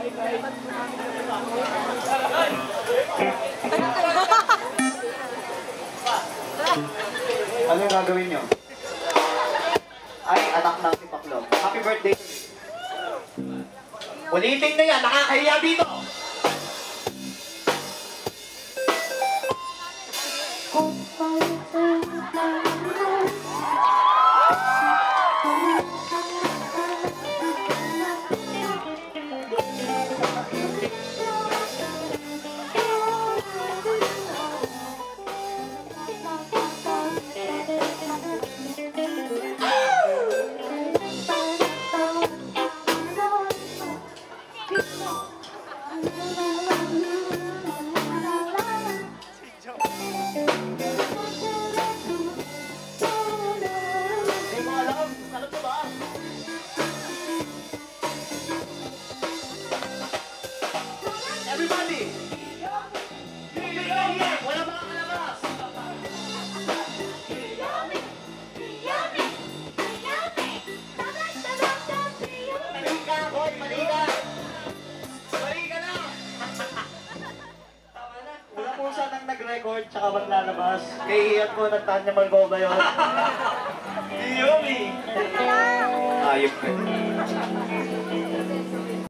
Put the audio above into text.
Ano yung gagawin nyo? Ay, anak ng si Paklong. Happy birthday to me. Ulitin na yan, nakakahiya dito! Nag-record, tsaka maglalabas. Kahihiyan ko, nagtanya Malboba yun. Yumi! Ayop ka.